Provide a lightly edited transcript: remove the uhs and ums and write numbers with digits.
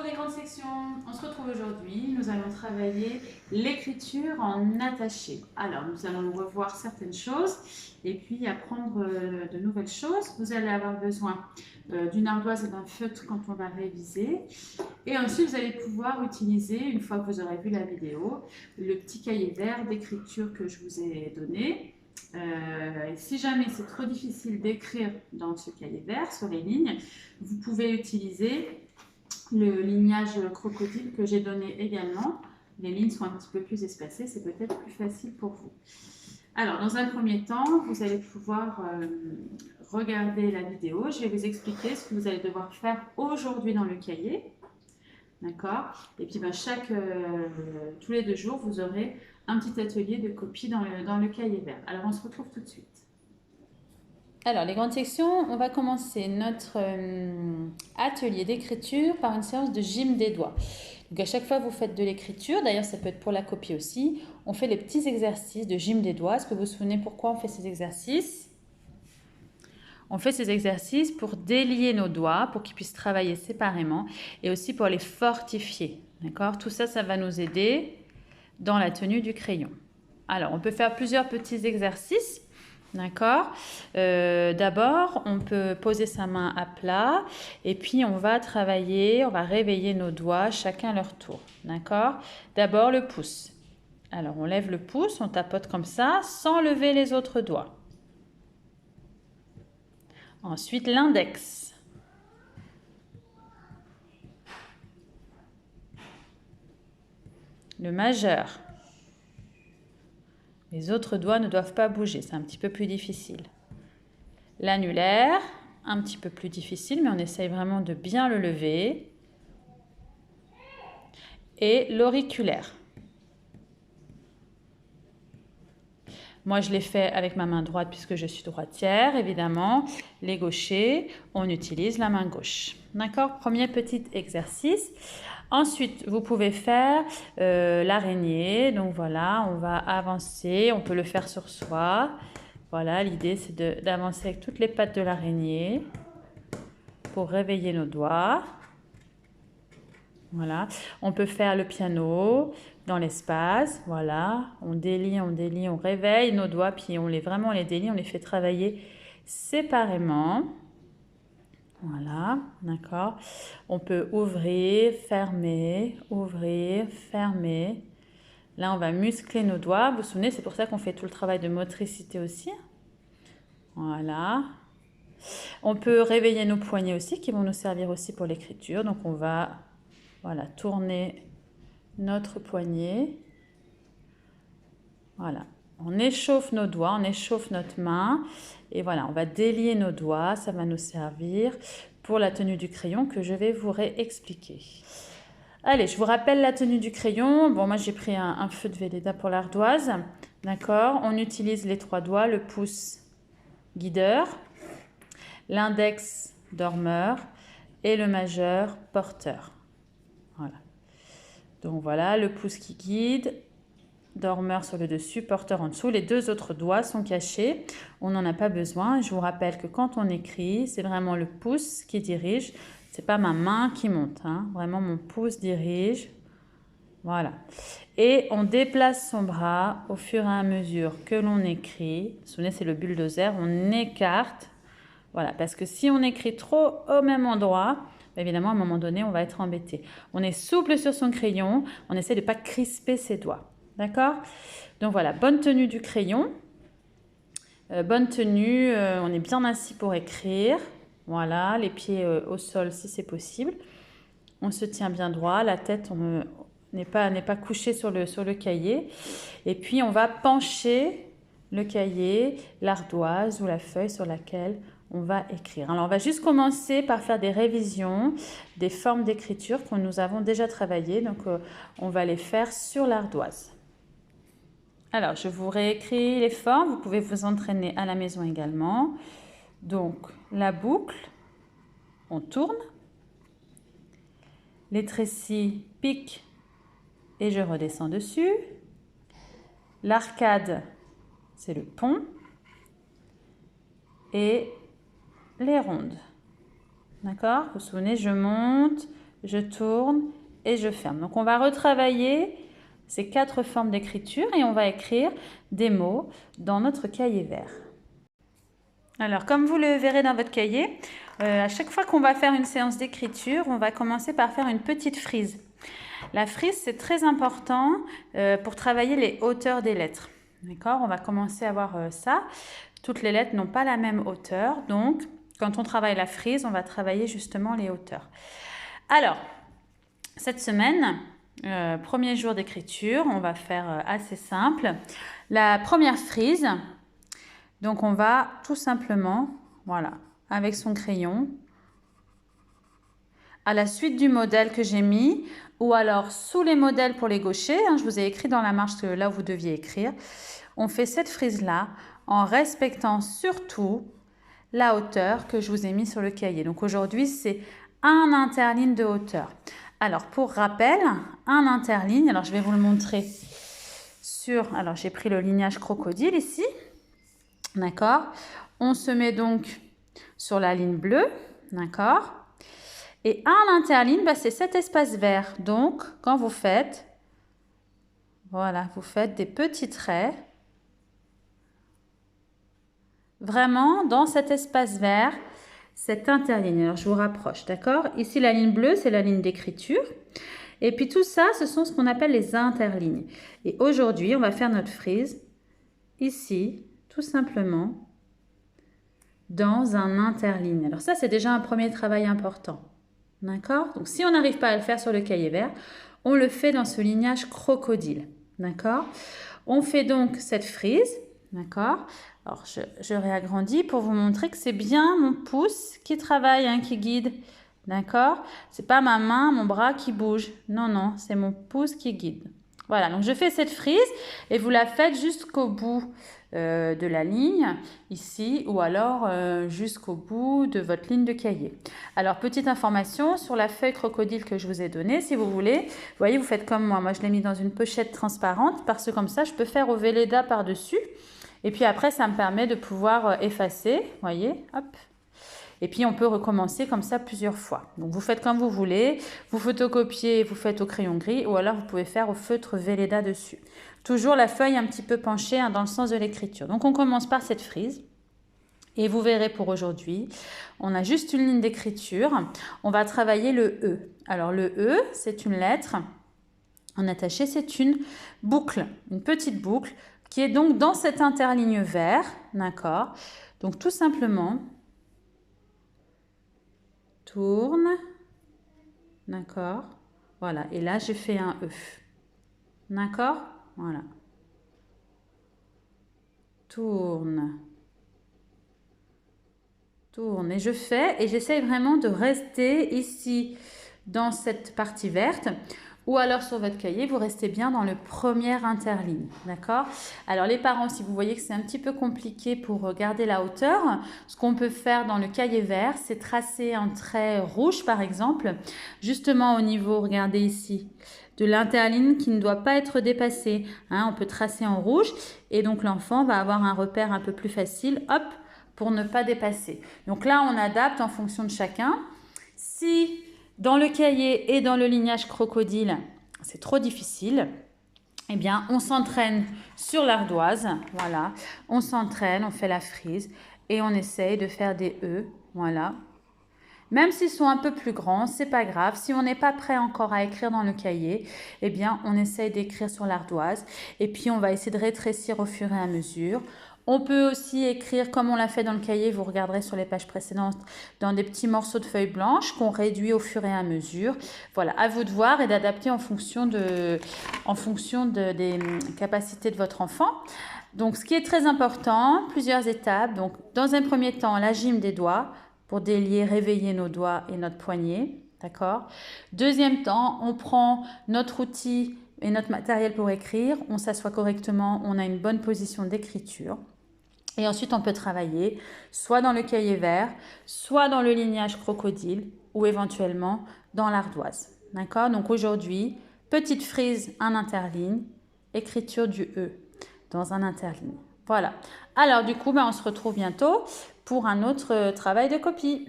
Pour les grandes sections, on se retrouve aujourd'hui. Nous allons travailler l'écriture en attaché. Alors, nous allons revoir certaines choses et puis apprendre de nouvelles choses. Vous allez avoir besoin d'une ardoise et d'un feutre quand on va réviser. Et ensuite, vous allez pouvoir utiliser, une fois que vous aurez vu la vidéo, le petit cahier vert d'écriture que je vous ai donné. Si jamais c'est trop difficile d'écrire dans ce cahier vert, sur les lignes, vous pouvez utiliser le lignage crocodile que j'ai donné également. Les lignes sont un petit peu plus espacées, c'est peut-être plus facile pour vous. Alors, dans un premier temps, vous allez pouvoir regarder la vidéo. Je vais vous expliquer ce que vous allez devoir faire aujourd'hui dans le cahier. D'accord. Et puis, tous les 2 jours, vous aurez un petit atelier de copie dans le cahier vert. Alors, on se retrouve tout de suite. Alors, les grandes sections, on va commencer notre atelier d'écriture par une séance de gym des doigts. Donc, à chaque fois, vous faites de l'écriture. D'ailleurs, ça peut être pour la copie aussi. On fait les petits exercices de gym des doigts. Est-ce que vous vous souvenez pourquoi on fait ces exercices ? On fait ces exercices pour délier nos doigts, pour qu'ils puissent travailler séparément et aussi pour les fortifier. D'accord ? Tout ça, ça va nous aider dans la tenue du crayon. Alors, on peut faire plusieurs petits exercices. D'accord. D'abord, on peut poser sa main à plat et puis on va travailler, on va réveiller nos doigts chacun à leur tour. D'accord. D'abord le pouce. Alors, on lève le pouce, on tapote comme ça sans lever les autres doigts. Ensuite, l'index. Le majeur. Les autres doigts ne doivent pas bouger, c'est un petit peu plus difficile. L'annulaire, un petit peu plus difficile, mais on essaye vraiment de bien le lever. Et l'auriculaire. Moi, je l'ai fait avec ma main droite puisque je suis droitière, évidemment. Les gauchers, on utilise la main gauche. D'accord ? Premier petit exercice. Ensuite, vous pouvez faire l'araignée. Donc voilà, on va avancer. On peut le faire sur soi. Voilà, l'idée c'est d'avancer avec toutes les pattes de l'araignée pour réveiller nos doigts. Voilà, on peut faire le piano dans l'espace. Voilà, on délie, on réveille nos doigts, puis on les délie, on les fait travailler séparément. Voilà, d'accord. On peut ouvrir, fermer, ouvrir, fermer. Là, on va muscler nos doigts. Vous vous souvenez, c'est pour ça qu'on fait tout le travail de motricité aussi. Voilà. On peut réveiller nos poignets aussi, qui vont nous servir aussi pour l'écriture. Donc, on va tourner notre poignet. Voilà. On échauffe nos doigts, on échauffe notre main. Et voilà, on va délier nos doigts. Ça va nous servir pour la tenue du crayon que je vais vous réexpliquer. Allez, je vous rappelle la tenue du crayon. Bon, moi, j'ai pris un feu de Velleda pour l'ardoise. D'accord. On utilise les 3 doigts, le pouce guideur, l'index dormeur et le majeur porteur. Voilà. Donc voilà, le pouce qui guide, dormeur sur le dessus, porteur en dessous. Les 2 autres doigts sont cachés. On n'en a pas besoin. Je vous rappelle que quand on écrit, c'est vraiment le pouce qui dirige. C'est pas ma main qui monte. Hein. Vraiment, mon pouce dirige. Voilà. Et on déplace son bras au fur et à mesure que l'on écrit. Vous vous souvenez, c'est le bulldozer. On écarte. Voilà, parce que si on écrit trop au même endroit, évidemment, à un moment donné, on va être embêté. On est souple sur son crayon. On essaie de ne pas crisper ses doigts. D'accord? Donc voilà, bonne tenue du crayon. Bonne tenue, on est bien assis pour écrire. Voilà, les pieds au sol si c'est possible. On se tient bien droit, la tête n'est pas couchée sur le cahier. Et puis on va pencher le cahier, l'ardoise ou la feuille sur laquelle on va écrire. Alors on va juste commencer par faire des révisions des formes d'écriture que nous avons déjà travaillées. Donc on va les faire sur l'ardoise. Alors je vous réécris les formes, vous pouvez vous entraîner à la maison également. Donc la boucle, on tourne. Les trécis piquent et je redescends dessus. L'arcade, c'est le pont. Et les rondes. D'accord? Vous vous souvenez, je monte, je tourne et je ferme. Donc, on va retravailler ces 4 formes d'écriture et on va écrire des mots dans notre cahier vert. Alors, comme vous le verrez dans votre cahier, à chaque fois qu'on va faire une séance d'écriture, on va commencer par faire une petite frise. La frise, c'est très important pour travailler les hauteurs des lettres. D'accord? On va commencer à voir ça. Toutes les lettres n'ont pas la même hauteur, donc quand on travaille la frise, on va travailler justement les hauteurs. Alors, cette semaine, premier jour d'écriture, on va faire assez simple. La première frise, donc on va tout simplement, voilà, avec son crayon, à la suite du modèle que j'ai mis, ou alors sous les modèles pour les gauchers, je vous ai écrit dans la marge là où vous deviez écrire, on fait cette frise-là en respectant surtout la hauteur que je vous ai mis sur le cahier. Donc aujourd'hui, c'est un interligne de hauteur. Alors pour rappel, un interligne, alors je vais vous le montrer sur, alors j'ai pris le lignage crocodile ici, d'accord? On se met donc sur la ligne bleue, d'accord? Et un interligne, c'est cet espace vert. Donc, quand vous faites, voilà, vous faites des petits traits. Vraiment, dans cet espace vert, cette interligne. Alors, je vous rapproche, d'accord? Ici, la ligne bleue, c'est la ligne d'écriture. Et puis, tout ça, ce sont ce qu'on appelle les interlignes. Et aujourd'hui, on va faire notre frise ici, tout simplement, dans un interligne. Alors ça, c'est déjà un premier travail important. D'accord? Donc, si on n'arrive pas à le faire sur le cahier vert, on le fait dans ce lignage crocodile. D'accord? On fait donc cette frise. D'accord? Alors, je réagrandis pour vous montrer que c'est bien mon pouce qui travaille, qui guide. D'accord? C'est pas ma main, mon bras qui bouge. Non, non, c'est mon pouce qui guide. Voilà, donc je fais cette frise et vous la faites jusqu'au bout de la ligne, ici, ou alors jusqu'au bout de votre ligne de cahier. Alors, petite information sur la feuille crocodile que je vous ai donnée, si vous voulez. Vous voyez, vous faites comme moi. Moi, je l'ai mis dans une pochette transparente parce que comme ça, je peux faire au Velleda par-dessus. Et puis après, ça me permet de pouvoir effacer, vous voyez, hop. Et puis, on peut recommencer comme ça plusieurs fois. Donc, vous faites comme vous voulez. Vous photocopiez, vous faites au crayon gris ou alors vous pouvez faire au feutre Velleda dessus. Toujours la feuille un petit peu penchée dans le sens de l'écriture. Donc, on commence par cette frise. Et vous verrez pour aujourd'hui, on a juste une ligne d'écriture. On va travailler le E. Alors, le E, c'est une lettre. En attaché, c'est une boucle, une petite boucle qui est donc dans cette interligne vert. D'accord? Donc, tout simplement, tourne, d'accord, voilà, et là j'ai fait un E, d'accord, voilà, tourne, tourne, et je fais, et j'essaye vraiment de rester ici dans cette partie verte, ou alors sur votre cahier, vous restez bien dans le premier interligne, d'accord? Alors les parents, si vous voyez que c'est un petit peu compliqué pour garder la hauteur, ce qu'on peut faire dans le cahier vert, c'est tracer un trait rouge par exemple, justement au niveau, regardez ici, de l'interligne qui ne doit pas être dépassée. On peut tracer en rouge et donc l'enfant va avoir un repère un peu plus facile, hop, pour ne pas dépasser. Donc là, on adapte en fonction de chacun. Si dans le cahier et dans le lignage crocodile, c'est trop difficile, eh bien, on s'entraîne sur l'ardoise, voilà, on s'entraîne, on fait la frise et on essaye de faire des E, voilà. Même s'ils sont un peu plus grands, c'est pas grave. Si on n'est pas prêt encore à écrire dans le cahier, eh bien, on essaye d'écrire sur l'ardoise et puis on va essayer de rétrécir au fur et à mesure. On peut aussi écrire comme on l'a fait dans le cahier, vous regarderez sur les pages précédentes, dans des petits morceaux de feuilles blanches qu'on réduit au fur et à mesure. Voilà, à vous de voir et d'adapter en fonction des capacités de votre enfant. Donc, ce qui est très important, plusieurs étapes. Donc, dans un premier temps, la gym des doigts pour délier, réveiller nos doigts et notre poignet. D'accord? Deuxième temps, on prend notre outil et notre matériel pour écrire. On s'assoit correctement, on a une bonne position d'écriture. Et ensuite, on peut travailler soit dans le cahier vert, soit dans le lignage crocodile ou éventuellement dans l'ardoise. D'accord? Donc aujourd'hui, petite frise, un interligne, écriture du E dans un interligne. Voilà. Alors du coup, on se retrouve bientôt pour un autre travail de copie.